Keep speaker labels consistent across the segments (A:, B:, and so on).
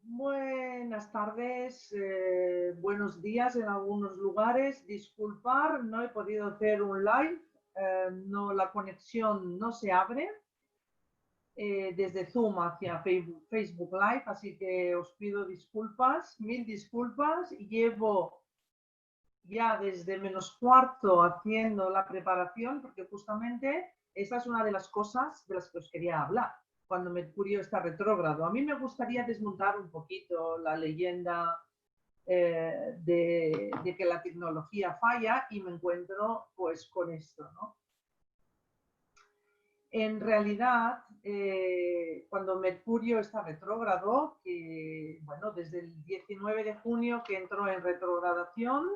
A: Buenas tardes, buenos días en algunos lugares. Disculpar, no he podido hacer un live, no, la conexión no se abre desde Zoom hacia Facebook Live, así que os pido disculpas, mil disculpas. Llevo ya desde -4 haciendo la preparación porque justamente esta es una de las cosas de las que os quería hablar. Cuando Mercurio está retrógrado, a mí me gustaría desmontar un poquito la leyenda de que la tecnología falla y me encuentro pues con esto, ¿no? En realidad, cuando Mercurio está retrógrado, que bueno, desde el 19 de junio que entró en retrogradación,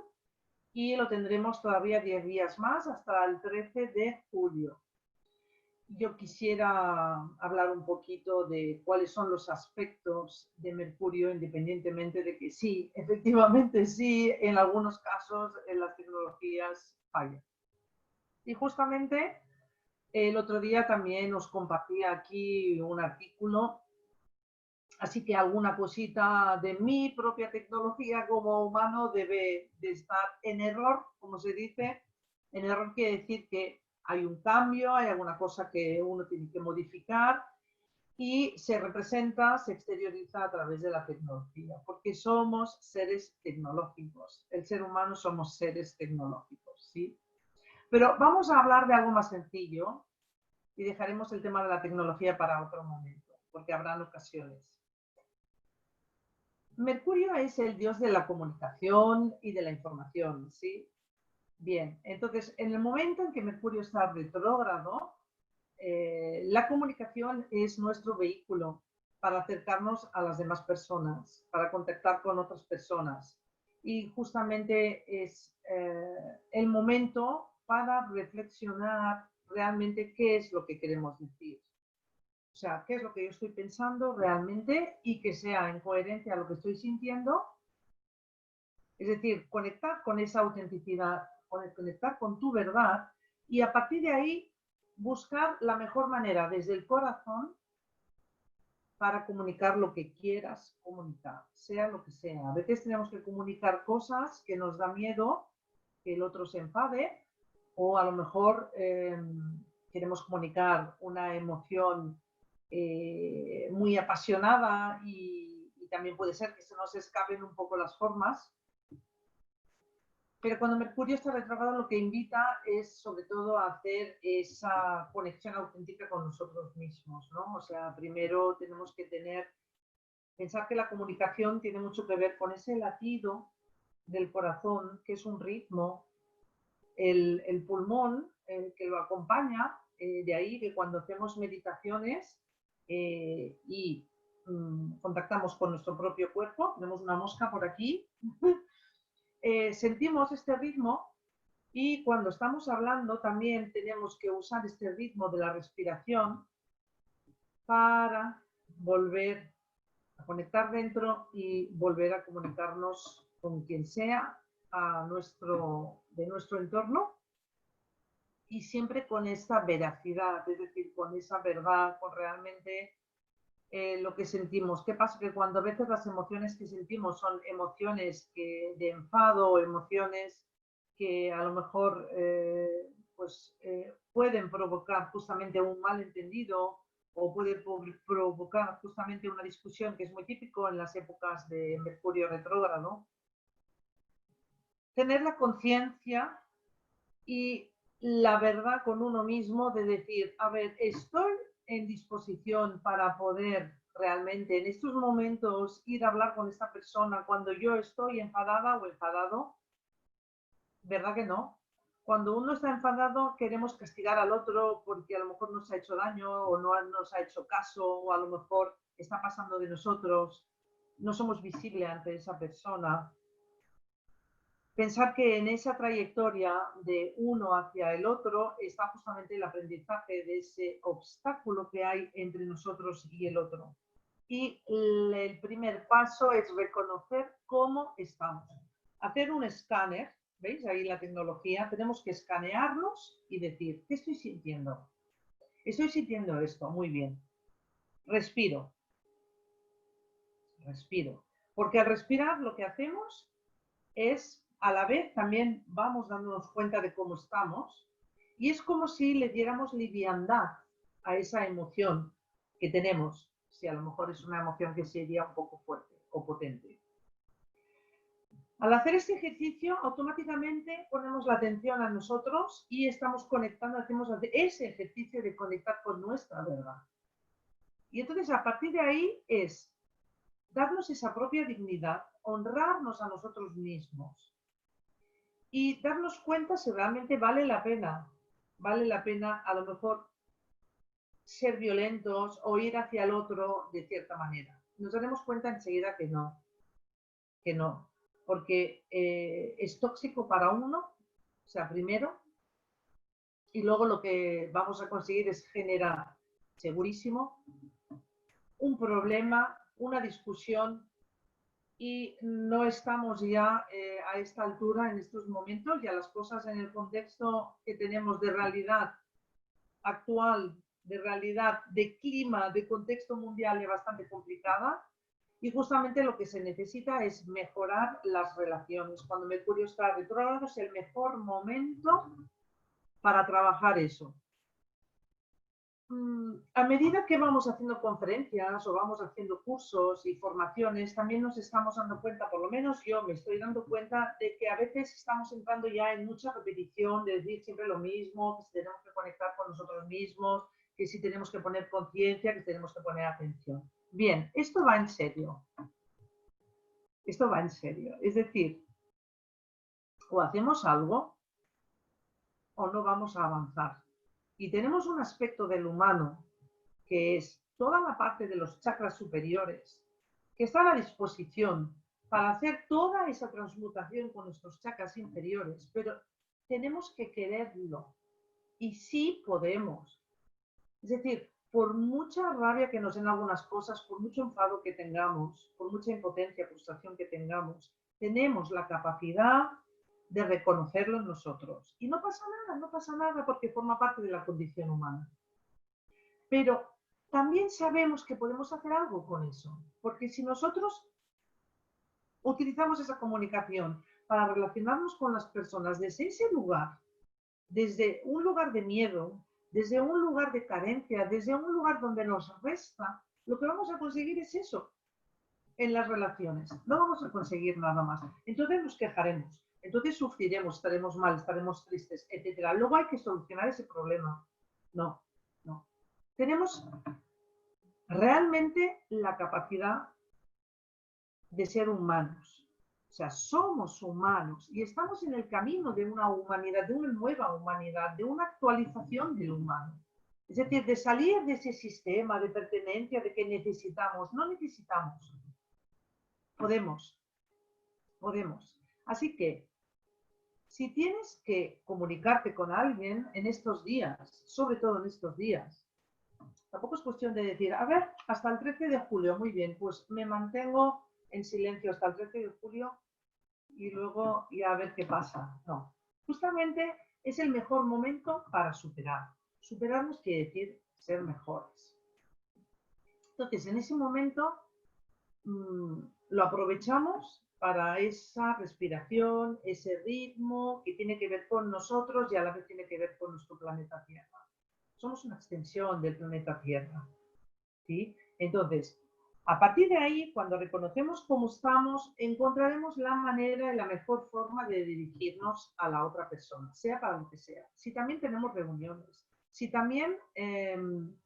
A: y lo tendremos todavía 10 días más hasta el 13 de julio. Yo quisiera hablar un poquito de cuáles son los aspectos de Mercurio, independientemente de que sí, efectivamente sí, en algunos casos en las tecnologías fallan. Y justamente el otro día también os compartí aquí un artículo, así que alguna cosita de mi propia tecnología como humano debe de estar en error, como se dice. En error quiere decir que hay un cambio, hay alguna cosa que uno tiene que modificar y se representa, se exterioriza a través de la tecnología, porque somos seres tecnológicos. El ser humano somos seres tecnológicos, ¿sí? Pero vamos a hablar de algo más sencillo y dejaremos el tema de la tecnología para otro momento, porque habrán ocasiones. Mercurio es el dios de la comunicación y de la información, ¿sí? Bien, entonces, en el momento en que Mercurio está retrógrado, la comunicación es nuestro vehículo para acercarnos a las demás personas, para contactar con otras personas. Y justamente es el momento para reflexionar realmente qué es lo que queremos decir. O sea, qué es lo que yo estoy pensando realmente y que sea en coherencia a lo que estoy sintiendo. Es decir, conectar con esa autenticidad, conectar con tu verdad y a partir de ahí buscar la mejor manera desde el corazón para comunicar lo que quieras comunicar, sea lo que sea. A veces tenemos que comunicar cosas que nos da miedo que el otro se enfade o a lo mejor queremos comunicar una emoción muy apasionada y también puede ser que se nos escapen un poco las formas. Pero cuando Mercurio está retrógrado lo que invita es sobre todo a hacer esa conexión auténtica con nosotros mismos, ¿no? O sea, primero tenemos que pensar que la comunicación tiene mucho que ver con ese latido del corazón, que es un ritmo, el pulmón que lo acompaña, de ahí que cuando hacemos meditaciones y contactamos con nuestro propio cuerpo, tenemos una mosca por aquí, sentimos este ritmo y cuando estamos hablando también tenemos que usar este ritmo de la respiración para volver a conectar dentro y volver a comunicarnos con quien sea de nuestro entorno y siempre con esa veracidad, es decir, con esa verdad, con realmente lo que sentimos. ¿Qué pasa? Que cuando a veces las emociones que sentimos son emociones de enfado o emociones que a lo mejor pueden provocar justamente un malentendido o pueden provocar justamente una discusión que es muy típico en las épocas de Mercurio retrógrado. Tener la conciencia y la verdad con uno mismo de decir, a ver, estoy en disposición para poder realmente en estos momentos ir a hablar con esta persona cuando yo estoy enfadada o enfadado, ¿verdad que no? Cuando uno está enfadado queremos castigar al otro porque a lo mejor nos ha hecho daño o no nos ha hecho caso o a lo mejor está pasando de nosotros, no somos visibles ante esa persona. Pensar que en esa trayectoria de uno hacia el otro está justamente el aprendizaje de ese obstáculo que hay entre nosotros y el otro. Y el primer paso es reconocer cómo estamos. Hacer un escáner, ¿veis? Ahí la tecnología, tenemos que escanearnos y decir, ¿qué estoy sintiendo? Estoy sintiendo esto, muy bien. Respiro. respiro. Porque al respirar lo que hacemos es, a la vez, también vamos dándonos cuenta de cómo estamos y es como si le diéramos liviandad a esa emoción que tenemos, si a lo mejor es una emoción que sería un poco fuerte o potente. Al hacer este ejercicio, automáticamente ponemos la atención a nosotros y estamos conectando, hacemos ese ejercicio de conectar con nuestra verdad. Y entonces, a partir de ahí es darnos esa propia dignidad, honrarnos a nosotros mismos y darnos cuenta si realmente vale la pena a lo mejor ser violentos o ir hacia el otro de cierta manera. Nos daremos cuenta enseguida que no, porque es tóxico para uno, o sea, primero, y luego lo que vamos a conseguir es generar, segurísimo, un problema, una discusión, y no estamos ya a esta altura, en estos momentos, ya las cosas en el contexto que tenemos de realidad actual, de realidad, de clima, de contexto mundial es bastante complicada. Y justamente lo que se necesita es mejorar las relaciones. Cuando Mercurio está retrógrado es el mejor momento para trabajar eso. A medida que vamos haciendo conferencias o vamos haciendo cursos y formaciones, también nos estamos dando cuenta, por lo menos yo me estoy dando cuenta de que a veces estamos entrando ya en mucha repetición, de decir siempre lo mismo, que si tenemos que conectar con nosotros mismos, que si tenemos que poner conciencia, que tenemos que poner atención. Bien, esto va en serio. Esto va en serio. Es decir, o hacemos algo o no vamos a avanzar. Y tenemos un aspecto del humano que es toda la parte de los chakras superiores que están a disposición para hacer toda esa transmutación con nuestros chakras inferiores, pero tenemos que quererlo y sí podemos. Es decir, por mucha rabia que nos den algunas cosas, por mucho enfado que tengamos, por mucha impotencia, frustración que tengamos, tenemos la capacidad de reconocerlo en nosotros. Y no pasa nada porque forma parte de la condición humana. Pero también sabemos que podemos hacer algo con eso, porque si nosotros utilizamos esa comunicación para relacionarnos con las personas desde ese lugar, desde un lugar de miedo, desde un lugar de carencia, desde un lugar donde nos resta, lo que vamos a conseguir es eso en las relaciones. No vamos a conseguir nada más. Entonces nos quejaremos, entonces sufriremos, estaremos mal, estaremos tristes, etc. Luego hay que solucionar ese problema. No. Tenemos realmente la capacidad de ser humanos. O sea, somos humanos y estamos en el camino de una humanidad, de una nueva humanidad, de una actualización del humano. Es decir, de salir de ese sistema de pertenencia de que necesitamos. No necesitamos. Podemos. Así que, si tienes que comunicarte con alguien en estos días, sobre todo en estos días, tampoco es cuestión de decir, a ver, hasta el 13 de julio, muy bien, pues me mantengo en silencio hasta el 13 de julio y luego ya a ver qué pasa. No, justamente es el mejor momento para superar. Superarnos quiere decir ser mejores. Entonces, en ese momento lo aprovechamos para esa respiración, ese ritmo que tiene que ver con nosotros y a la vez tiene que ver con nuestro planeta Tierra. Somos una extensión del planeta Tierra, ¿sí? Entonces, a partir de ahí, cuando reconocemos cómo estamos, encontraremos la manera y la mejor forma de dirigirnos a la otra persona, sea para lo que sea. Si también tenemos reuniones, si también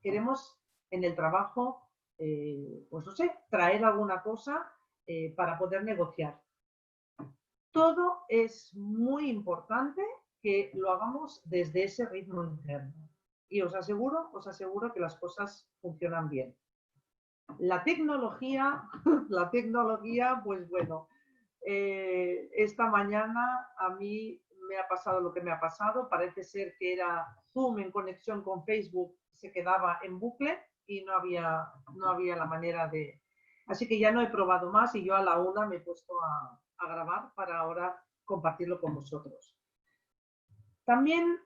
A: queremos en el trabajo, pues no sé, traer alguna cosa para poder negociar. Todo es muy importante que lo hagamos desde ese ritmo interno. Y os aseguro que las cosas funcionan bien. La tecnología, pues bueno, esta mañana a mí me ha pasado lo que me ha pasado. Parece ser que era Zoom en conexión con Facebook, se quedaba en bucle y no había la manera de... Así que ya no he probado más y yo a la una me he puesto a grabar para ahora compartirlo con vosotros. También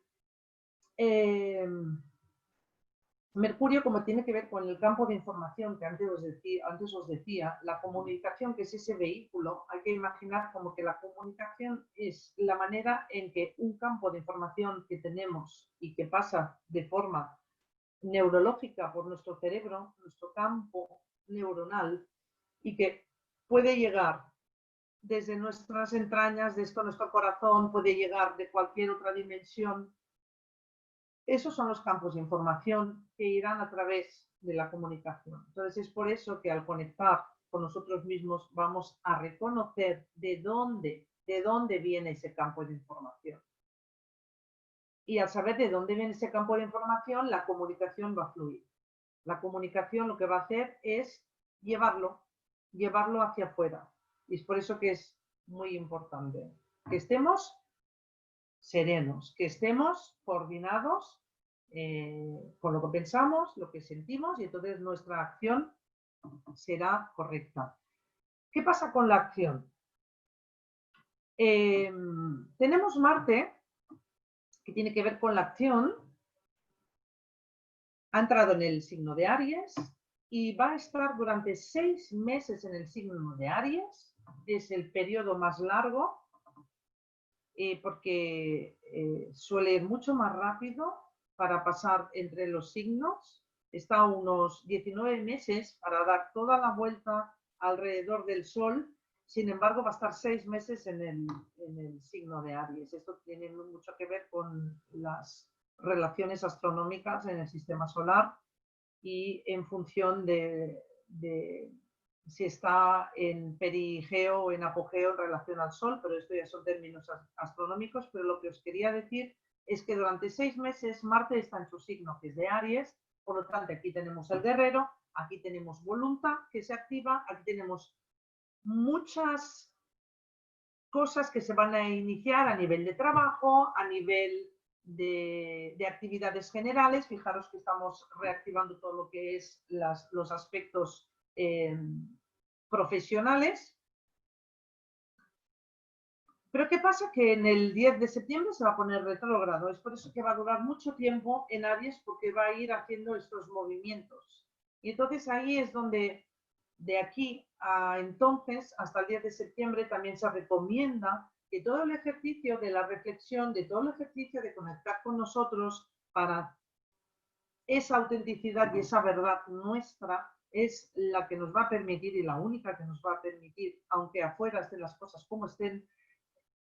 A: Mercurio, como tiene que ver con el campo de información que antes os decía, la comunicación, que es ese vehículo, hay que imaginar como que la comunicación es la manera en que un campo de información que tenemos y que pasa de forma neurológica por nuestro cerebro, nuestro campo neuronal, y que puede llegar desde nuestras entrañas, desde nuestro corazón, puede llegar de cualquier otra dimensión. Esos son los campos de información que irán a través de la comunicación. Entonces es por eso que al conectar con nosotros mismos vamos a reconocer de dónde viene ese campo de información. Y al saber de dónde viene ese campo de información, la comunicación va a fluir. La comunicación lo que va a hacer es llevarlo hacia afuera. Y es por eso que es muy importante que estemos serenos, que estemos coordinados con lo que pensamos, lo que sentimos, y entonces nuestra acción será correcta. ¿Qué pasa con la acción? Tenemos Marte, que tiene que ver con la acción, ha entrado en el signo de Aries y va a estar durante 6 meses en el signo de Aries. Es el periodo más largo porque suele ir mucho más rápido para pasar entre los signos. Está unos 19 meses para dar toda la vuelta alrededor del Sol. Sin embargo, va a estar 6 meses en el signo de Aries. Esto tiene mucho que ver con las relaciones astronómicas en el sistema solar y en función de si está en perigeo o en apogeo en relación al Sol, pero esto ya son términos astronómicos. Pero lo que os quería decir es que durante 6 meses Marte está en su signo, que es de Aries. Por lo tanto, aquí tenemos el guerrero, aquí tenemos voluntad que se activa, aquí tenemos muchas cosas que se van a iniciar a nivel de trabajo, a nivel de actividades generales. Fijaros que estamos reactivando todo lo que es los aspectos profesionales. Pero ¿qué pasa? Que en el 10 de septiembre se va a poner retrógrado. Es por eso que va a durar mucho tiempo en Aries, porque va a ir haciendo estos movimientos. Y entonces ahí es donde, de aquí a entonces, hasta el 10 de septiembre, también se recomienda que todo el ejercicio de la reflexión, de todo el ejercicio de conectar con nosotros para esa autenticidad y esa verdad nuestra, es la que nos va a permitir, y la única que nos va a permitir, aunque afuera estén las cosas como estén,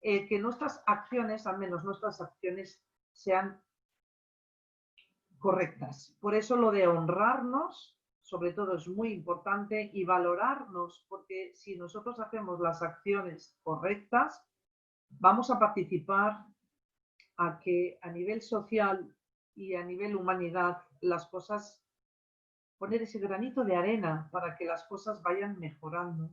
A: que nuestras acciones, al menos nuestras acciones, sean correctas. Por eso lo de honrarnos, sobre todo, es muy importante, y valorarnos, porque si nosotros hacemos las acciones correctas, vamos a participar a que a nivel social y a nivel humanidad las cosas, poner ese granito de arena para que las cosas vayan mejorando.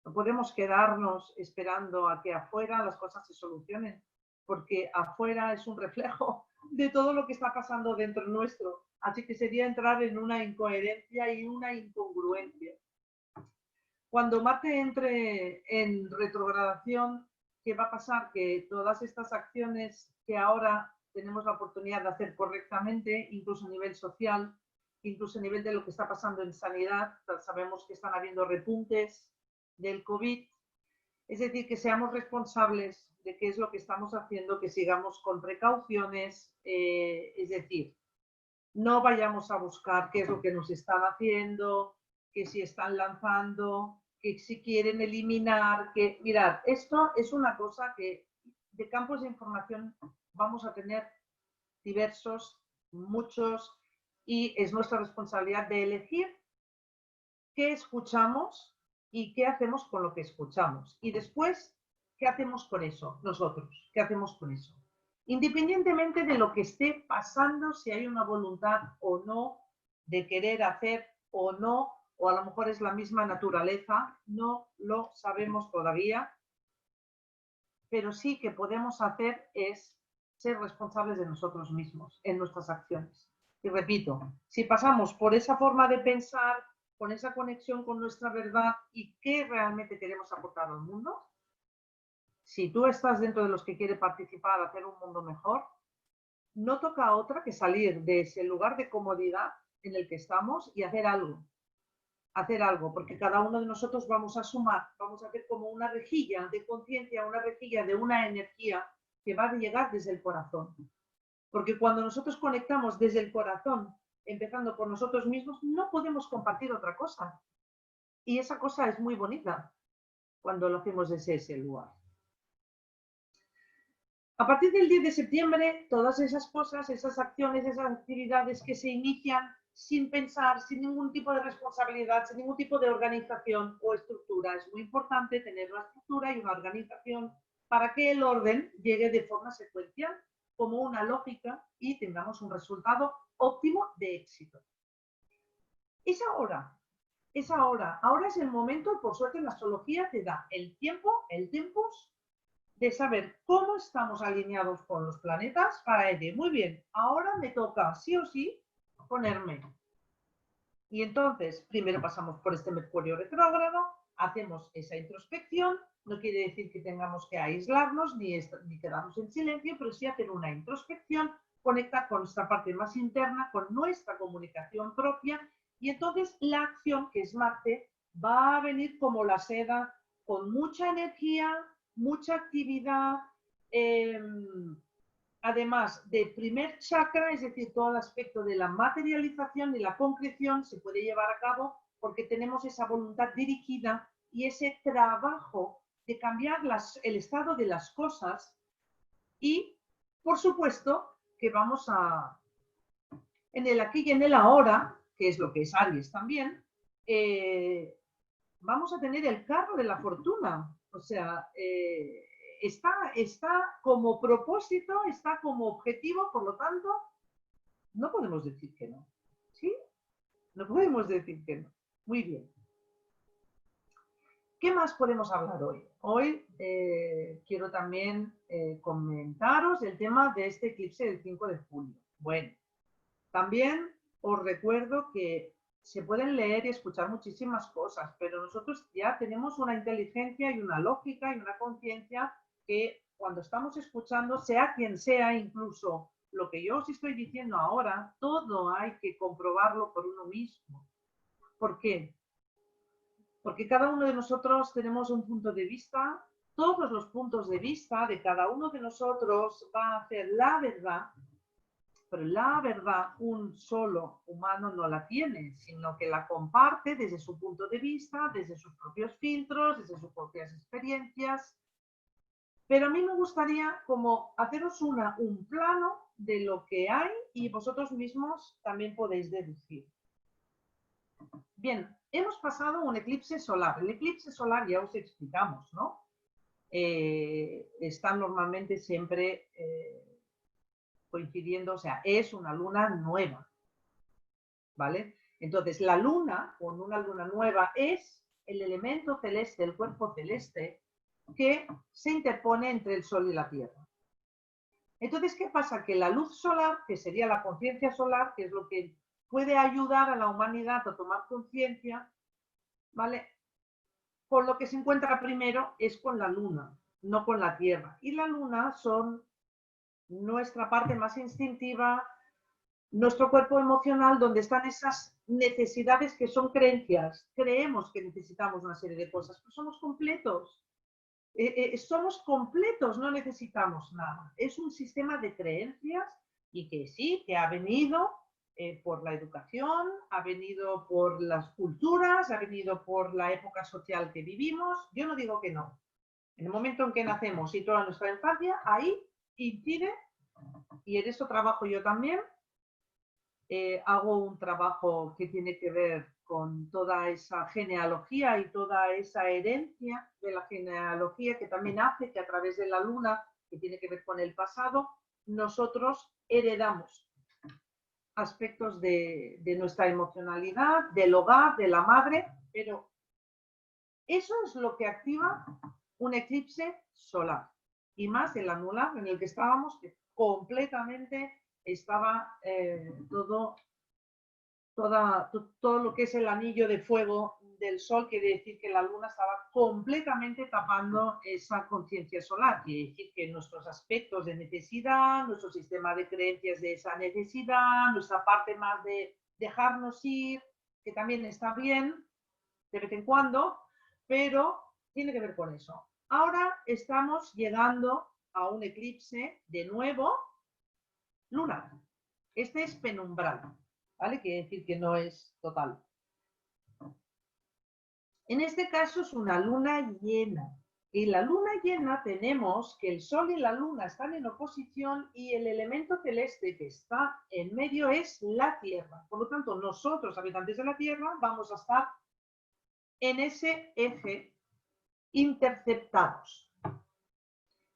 A: No podemos quedarnos esperando a que afuera las cosas se solucionen, porque afuera es un reflejo de todo lo que está pasando dentro nuestro. Así que sería entrar en una incoherencia y una incongruencia. Cuando Marte entre en retrogradación, ¿qué va a pasar? Que todas estas acciones que ahora tenemos la oportunidad de hacer correctamente, incluso a nivel social, incluso a nivel de lo que está pasando en sanidad, sabemos que están habiendo repuntes del COVID, es decir, que seamos responsables de qué es lo que estamos haciendo, que sigamos con precauciones, es decir, no vayamos a buscar qué es lo que nos están haciendo, que si están lanzando, que si quieren eliminar, que mirad, esto es una cosa que de campos de información vamos a tener diversos, muchos, y es nuestra responsabilidad de elegir qué escuchamos y qué hacemos con lo que escuchamos. Y después, ¿qué hacemos con eso nosotros? ¿Qué hacemos con eso? Independientemente de lo que esté pasando, si hay una voluntad o no de querer hacer o no, o a lo mejor es la misma naturaleza, no lo sabemos todavía, pero sí que podemos hacer es ser responsables de nosotros mismos en nuestras acciones. Y repito, si pasamos por esa forma de pensar, con esa conexión con nuestra verdad y qué realmente queremos aportar al mundo, si tú estás dentro de los que quiere participar a hacer un mundo mejor, no toca a otra que salir de ese lugar de comodidad en el que estamos y hacer algo. Hacer algo, porque cada uno de nosotros vamos a sumar, vamos a hacer como una rejilla de conciencia, una rejilla de una energía que va a llegar desde el corazón. Porque cuando nosotros conectamos desde el corazón, empezando por nosotros mismos, no podemos compartir otra cosa. Y esa cosa es muy bonita cuando lo hacemos desde ese lugar. A partir del 10 de septiembre, todas esas cosas, esas acciones, esas actividades que se inician sin pensar, sin ningún tipo de responsabilidad, sin ningún tipo de organización o estructura. Es muy importante tener una estructura y una organización para que el orden llegue de forma secuencial, como una lógica, y tengamos un resultado óptimo de éxito. Es ahora, ahora es el momento, por suerte la astrología te da el tiempo, el tempus, de saber cómo estamos alineados con los planetas para decir, muy bien, ahora me toca sí o sí ponerme. Y entonces, primero pasamos por este Mercurio retrógrado, hacemos esa introspección, no quiere decir que tengamos que aislarnos ni quedarnos en silencio, pero sí hacer una introspección, conectar con nuestra parte más interna, con nuestra comunicación propia, y entonces la acción, que es Marte, va a venir como la seda, con mucha energía, mucha actividad, además de primer chakra, es decir, todo el aspecto de la materialización y la concreción se puede llevar a cabo porque tenemos esa voluntad dirigida y ese trabajo de cambiar el estado de las cosas y, por supuesto, que vamos a, en el aquí y en el ahora, que es lo que es Aries también, vamos a tener el carro de la fortuna. O sea, está como propósito, está como objetivo, por lo tanto, no podemos decir que no. ¿Sí? No podemos decir que no. Muy bien. ¿Qué más podemos hablar hoy? Hoy quiero también comentaros el tema de este eclipse del 5 de julio. Bueno, también os recuerdo que se pueden leer y escuchar muchísimas cosas, pero nosotros ya tenemos una inteligencia y una lógica y una conciencia que cuando estamos escuchando, sea quien sea, incluso lo que yo os estoy diciendo ahora, todo hay que comprobarlo por uno mismo. ¿Por qué? Porque cada uno de nosotros tenemos un punto de vista, todos los puntos de vista de cada uno de nosotros va a hacer la verdad. Pero la verdad un solo humano no la tiene, sino que la comparte desde su punto de vista, desde sus propios filtros, desde sus propias experiencias. Pero a mí me gustaría como haceros un plano de lo que hay y vosotros mismos también podéis deducir. Bien, hemos pasado un eclipse solar. El eclipse solar ya os explicamos, ¿no? Están normalmente siempre coincidiendo, o sea, es una luna nueva, ¿vale? Entonces, la luna, con una luna nueva, es el elemento celeste, el cuerpo celeste, que se interpone entre el Sol y la Tierra. Entonces, ¿qué pasa? Que la luz solar, que sería la conciencia solar, que es lo que puede ayudar a la humanidad a tomar conciencia, ¿vale? Con lo que se encuentra primero es con la luna, no con la Tierra. Y la luna son nuestra parte más instintiva, nuestro cuerpo emocional, donde están esas necesidades que son creencias. Creemos que necesitamos una serie de cosas, pero somos completos. Somos completos, no necesitamos nada. Es un sistema de creencias y que sí, que ha venido por la educación, ha venido por las culturas, ha venido por la época social que vivimos. Yo no digo que no. En el momento en que nacemos y toda nuestra infancia, ahí incide, y en eso trabajo yo también. Hago un trabajo que tiene que ver con toda esa genealogía y toda esa herencia de la genealogía que también hace que a través de la luna, que tiene que ver con el pasado, nosotros heredamos aspectos de nuestra emocionalidad, del hogar, de la madre, pero eso es lo que activa un eclipse solar. Y más el anular en el que estábamos, que completamente estaba todo lo que es el anillo de fuego del Sol, quiere decir que la Luna estaba completamente tapando esa conciencia solar, quiere decir que nuestros aspectos de necesidad, nuestro sistema de creencias de esa necesidad, nuestra parte más de dejarnos ir, que también está bien de vez en cuando, pero tiene que ver con eso. Ahora estamos llegando a un eclipse de nuevo lunar. Este es penumbral, ¿vale? Quiere decir que no es total. En este caso es una luna llena. Y la luna llena tenemos que el Sol y la Luna están en oposición y el elemento celeste que está en medio es la Tierra. Por lo tanto, nosotros, habitantes de la Tierra, vamos a estar en ese eje interceptados.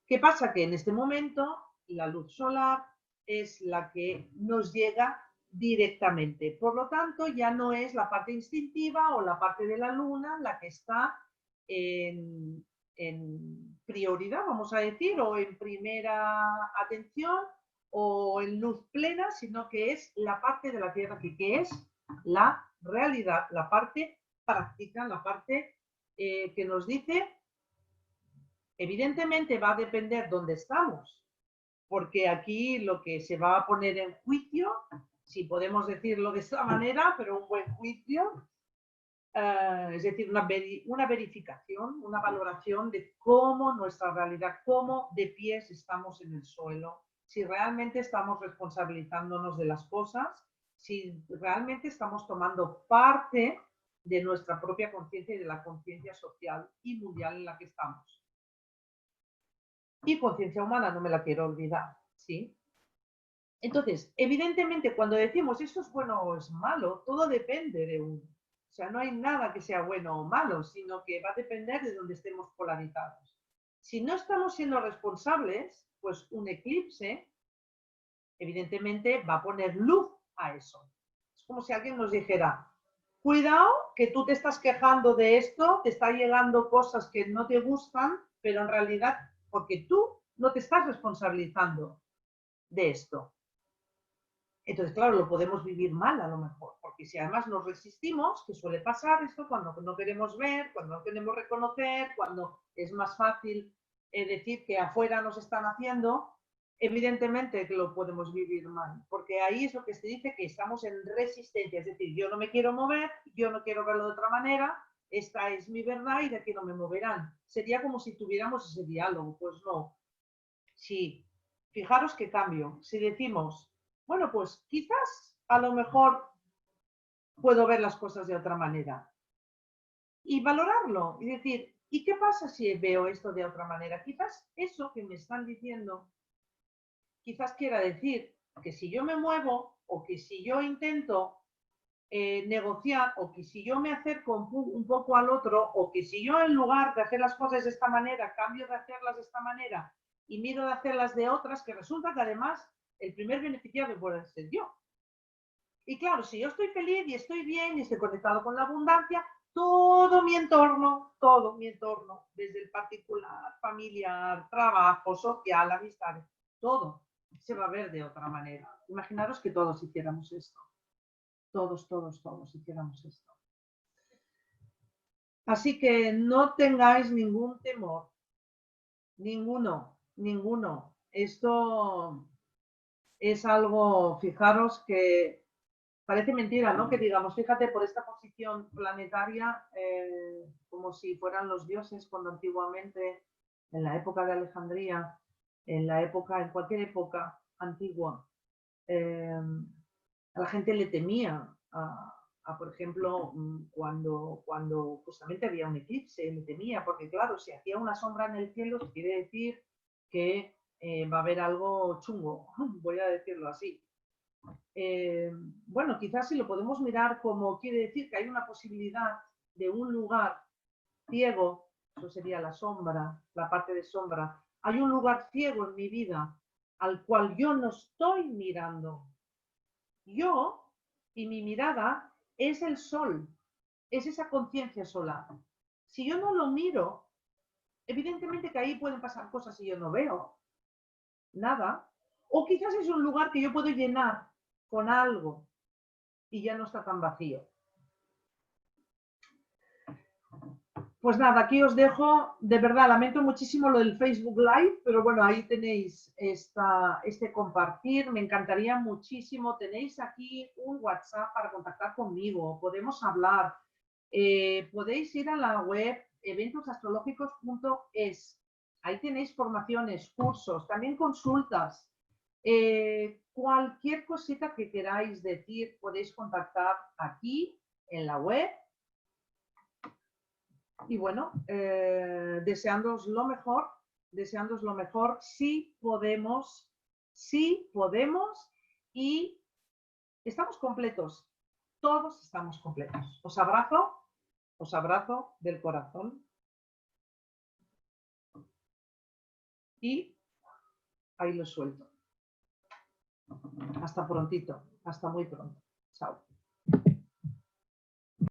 A: ¿Qué pasa? Que en este momento la luz solar es la que nos llega directamente. Por lo tanto, ya no es la parte instintiva o la parte de la luna la que está en prioridad, vamos a decir, o en primera atención o en luz plena, sino que es la parte de la Tierra que es la realidad, la parte práctica, la parte que nos dice, evidentemente va a depender dónde estamos, porque aquí lo que se va a poner en juicio, si podemos decirlo de esta manera, pero un buen juicio, es decir, una verificación, una valoración de cómo nuestra realidad, cómo de pies estamos en el suelo, si realmente estamos responsabilizándonos de las cosas, si realmente estamos tomando parte de nuestra propia conciencia y de la conciencia social y mundial en la que estamos. Y conciencia humana no me la quiero olvidar, ¿sí? Entonces, evidentemente, cuando decimos esto es bueno o es malo, todo depende de uno. O sea, no hay nada que sea bueno o malo, sino que va a depender de donde estemos polarizados. Si no estamos siendo responsables, pues un eclipse, evidentemente, va a poner luz a eso. Es como si alguien nos dijera, cuidado que tú te estás quejando de esto, te están llegando cosas que no te gustan, pero en realidad, porque tú no te estás responsabilizando de esto. Entonces, claro, lo podemos vivir mal a lo mejor, porque si además nos resistimos, que suele pasar esto cuando no queremos ver, cuando no queremos reconocer, cuando es más fácil decir que afuera nos están haciendo, evidentemente que lo podemos vivir mal, porque ahí es lo que se dice que estamos en resistencia, es decir, yo no me quiero mover, yo no quiero verlo de otra manera, esta es mi verdad y de aquí no me moverán. Sería como si tuviéramos ese diálogo, pues no. Sí, fijaros qué cambio. Si decimos, bueno, pues quizás a lo mejor puedo ver las cosas de otra manera y valorarlo y decir, ¿y qué pasa si veo esto de otra manera? Quizás eso que me están diciendo, quizás quiera decir que si yo me muevo o que si yo intento negociar o que si yo me acerco un poco al otro o que si yo en lugar de hacer las cosas de esta manera, cambio de hacerlas de esta manera y miro de hacerlas de otras, que resulta que además el primer beneficiado puede ser yo. Y claro, si yo estoy feliz y estoy bien y estoy conectado con la abundancia, todo mi entorno, desde el particular, familiar, trabajo, social, amistades, todo se va a ver de otra manera. Imaginaros que todos hiciéramos esto. Todos hiciéramos esto. Así que no tengáis ningún temor. Ninguno. Esto es algo, fijaros que parece mentira, ¿no? Que digamos, fíjate, por esta posición planetaria, como si fueran los dioses cuando antiguamente, en la época de Alejandría, en cualquier época antigua, a la gente le temía por ejemplo, cuando justamente había un eclipse, le temía, porque claro, si hacía una sombra en el cielo, quiere decir que va a haber algo chungo, voy a decirlo así. Bueno, quizás si lo podemos mirar como quiere decir que hay una posibilidad de un lugar ciego, eso sería la sombra, la parte de sombra. Hay un lugar ciego en mi vida al cual yo no estoy mirando. Yo y mi mirada es el sol, es esa conciencia solar. Si yo no lo miro, evidentemente que ahí pueden pasar cosas y yo no veo nada. O quizás es un lugar que yo puedo llenar con algo y ya no está tan vacío. Pues nada, aquí os dejo. De verdad, lamento muchísimo lo del Facebook Live, pero bueno, ahí tenéis este compartir. Me encantaría muchísimo. Tenéis aquí un WhatsApp para contactar conmigo. Podemos hablar. Podéis ir a la web eventosastrológicos.es. Ahí tenéis formaciones, cursos, también consultas. Cualquier cosita que queráis decir, podéis contactar aquí en la web. Y bueno, deseándoos lo mejor, sí podemos, y estamos completos, todos estamos completos. Os abrazo del corazón y ahí lo suelto. Hasta prontito, hasta muy pronto. Chao.